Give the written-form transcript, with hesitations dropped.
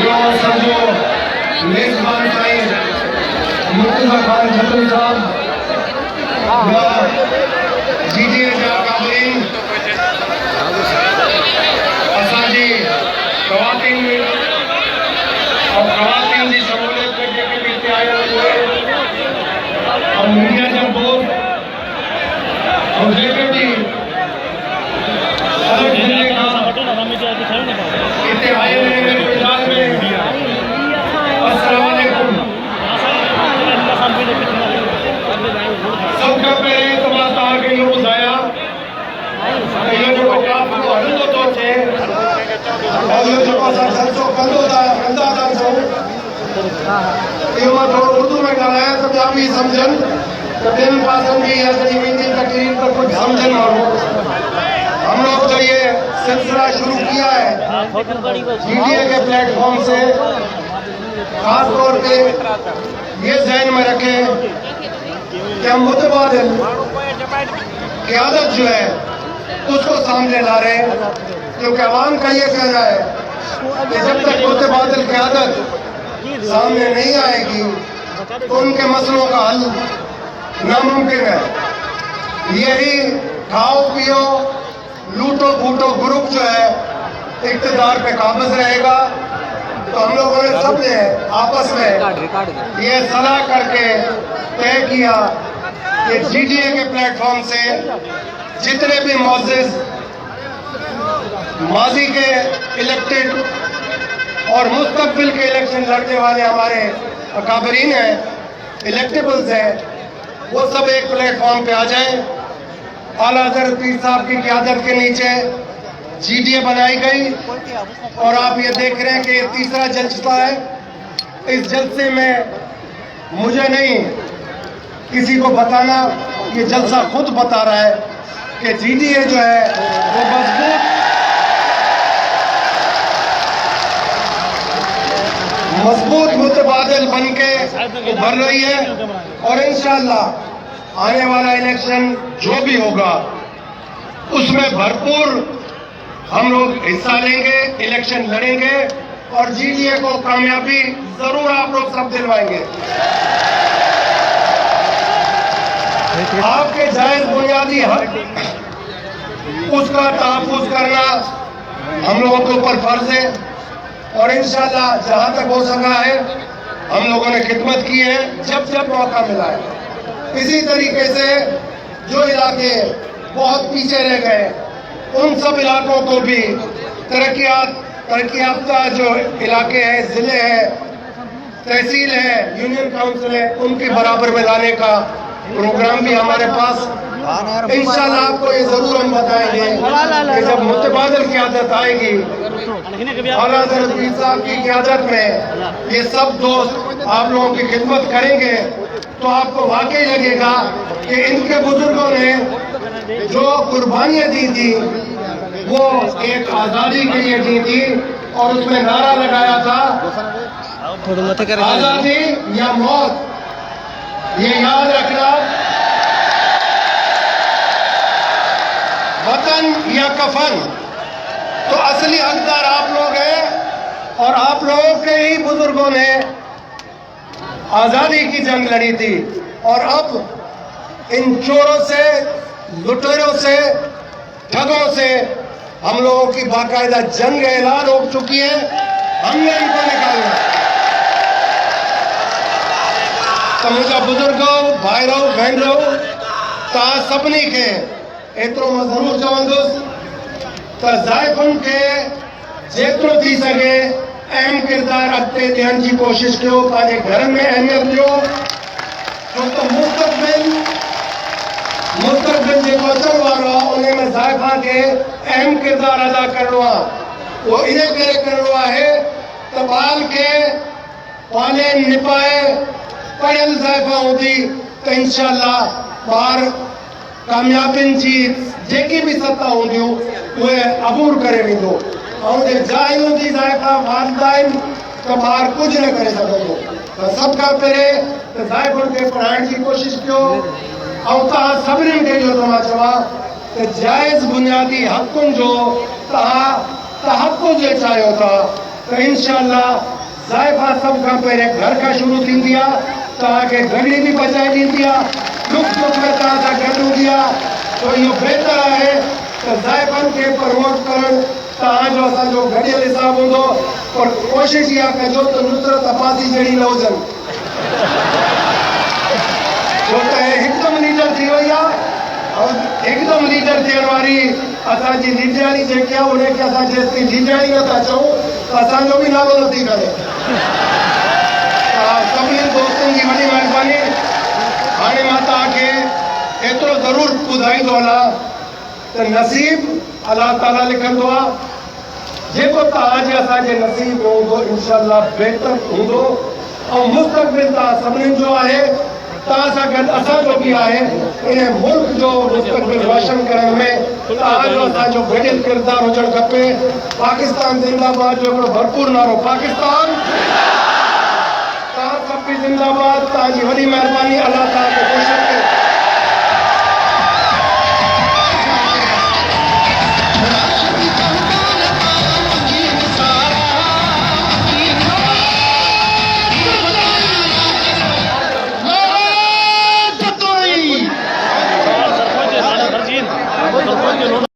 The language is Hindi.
जो समझो मेजबान साईं मुर्तज़ा खान खत्री साहब जीडीए जा काबरीन असांजी ख़वातीन और ख़वातीन जी सहूलियत में जेके भी हिते आयल हुए और मीडिया जा दोस्त और जेके भी अलॻि ज़िले खां हिते आयल आहिनि गुजरात में अस्सलाम वालेकुम। सब खां पहिरीं त मां तव्हांखे इहो ॿुधायां त इहो जेको काफ़िलो हलंदो थो थिए और इहो जेको असां ख़र्चो कंदा था सघूं इहो मां थोरो उर्दू में ॻाल्हायां त ॿिया बि सम्झनि त ॿियनि पासनि बि इहा सॼी वेंदी तकरीर त कुझु सम्झनि माण्हू। हम लोग जो ये सिलसिला शुरू किया है जीडीए के प्लेटफॉर्म से खास तौर पे ये जहन में रखें कि हम मुतबादिल क़यादत जो है उसको सामने ला रहे हैं, क्योंकि अवाम का ये कहना है कि जब तक मुतबादिल क़यादत सामने नहीं आएगी तो उनके मसलों का हल नामुमकिन है। यही खाओ पियो लूटो फूटो ग्रुप जो है इक़्तिदार पे काबिज रहेगा। तो हम लोगों ने सबने आपस में ये सलाह करके तय किया कि जीडीए के प्लेटफॉर्म से जितने भी मुअज़्ज़िज़ माजी के इलेक्टेड और मुस्तक़बिल के इलेक्शन लड़ने वाले हमारे अकाबरीन हैं, इलेक्टेबल्स हैं, वो सब एक प्लेटफॉर्म पे आ जाएं। आला हज़रत पीर साहब की क़यादत के नीचे जीडीए बनाई गई और आप ये देख रहे हैं कि ये तीसरा जलसा है। इस जलसे में मुझे नहीं किसी को बताना, ये जलसा खुद बता रहा है कि जीडीए जो है वो मजबूत मुतबादिल बन के उभर रही है और इंशाअल्लाह आने वाला इलेक्शन जो भी होगा उसमें भरपूर हम लोग हिस्सा लेंगे, इलेक्शन लड़ेंगे और जीडीए को कामयाबी जरूर आप लोग सब दिलवाएंगे। आपके जायज बुनियादी हक उसका तहफ़्फ़ुज़ करना हम लोगों के ऊपर फर्ज है और इंशाअल्लाह जहां तक हो सका है हम लोगों ने खिदमत की है जब जब मौका मिला है। इसी तरीके से जो इलाके बहुत पीछे रह गए उन सब इलाकों को भी तरक्की याफ्ता जो इलाके हैं, ज़िले हैं, तहसील है, यूनियन काउंसिल है, उनके बराबर में लाने का प्रोग्राम भी हमारे पास इंशाअल्लाह आपको ये जरूर हम बताएंगे कि जब मुतबादिल क़यादत आएगी आला हज़रत पीर साहब की क़यादत में ये सब दोस्त आप लोगों की खिदमत करेंगे तो आपको वाकई लगेगा कि इनके बुजुर्गों ने जो कुर्बानियाँ दी थी वो एक आज़ादी के लिए दी थी और उसमें नारा लगाया था आज़ादी या मौत। ये याद रखना, वतन या कफन। तो असली हकदार आप लोग हैं और आप लोगों के ही बुजुर्गों ने आज़ादी की जंग लड़ी थी और अब इन चोरों से, लुटेरों से, ठगों से हम लोगों की बाकायदा जंग ऐलान हो चुकी है। हमने इनको निकालना। तो मुझे बुजुर्गों, भाइरों, भेनरों तव्हां सभिनी खे एतिरो मां ज़रूरु चवंदुसि त ज़ाइफ़ुनि खे जेतिरो थी सघे अहम किरदार अॻिते ॾियण जी कोशिश कयो, पंहिंजे घरनि में अहमियत ॾियो, छो त मुस्तक़बिल जेको अचण वारो आहे उन में ज़ाइफ़ा खे अहम किरदार अदा करिणो आहे। उहो इन करे करिणो आहे त ॿार खे पाले निपाए पढ़ियल ज़ाइफ़ा हूंदी त इंशाअल्लाह ॿार कामयाबियुनि जी जेकी भी सत्ता हूंदियूं उहे अबूर करे वेंदो ऐं जे जाइल हूंदी ज़ाइफ़ा वालिदाइन त ॿार कुझु न करे सघंदो। त सभ खां पहिरें त ज़ाइफ़ुनि खे पढ़ाइण जी कोशिशि कयो ऐं तव्हां सभिनीनि खे इहो मां चवां त जाइज़ बुनियादी हक़ुनि जो तव्हां तहफ़्फ़ुज़ चाहियो था तो इंशाअल्लाह ज़ाइफ़ा सब खां पहिरें घर खां शुरू थींदी आहे, तव्हांखे घड़ी बि बचाए ॾींदी आहे, दुख सुख में तव्हां सां गॾु हूंदी आहे। तो इहो बहितर आहे त ज़ाइफ़नि खे प्रमोट करणु तव्हांजो असांजो गॾियल हिसाब हूंदो, पर कोशिशि इहा कजो त नुसरत अब्बासी जहिड़ी न हुजनि, छो त हिकदमि लीडर थी वई आहे। और एकदम लीडर थियण वारी असांजी लीडराणी जेकी आहे उनखे असां जेसिताईं लीडराणी नथा चऊं त असांजो बि नालो नथी खणे। सभिनी दोस्तनि जी वॾी महिरबानी। हाणे मां तव्हांखे एतिरो ज़रूरु ॿुधाईंदो हलां त नसीब अलाह ताला लिखंदो आहे, जेको तव्हांजे असांजे नसीब में हूंदो इंशाअल्लाह बहितर हूंदो। ऐं मुस्तक़बिल तव्हां सभिनीनि जो आहे, तव्हां सां गॾु असांजो बि आहे। इन मुल्क जो मुस्तक़बिल रोशन करण में तव्हांजो असांजो गॾियल किरदारु हुजणु खपे। पाकिस्तान ज़िंदाबाद जो हिकिड़ो भरपूर नारो पाकिस्तान, तव्हां सभु बि ज़िंदाबाद। तव्हांजी वॾी महिरबानी। अलाह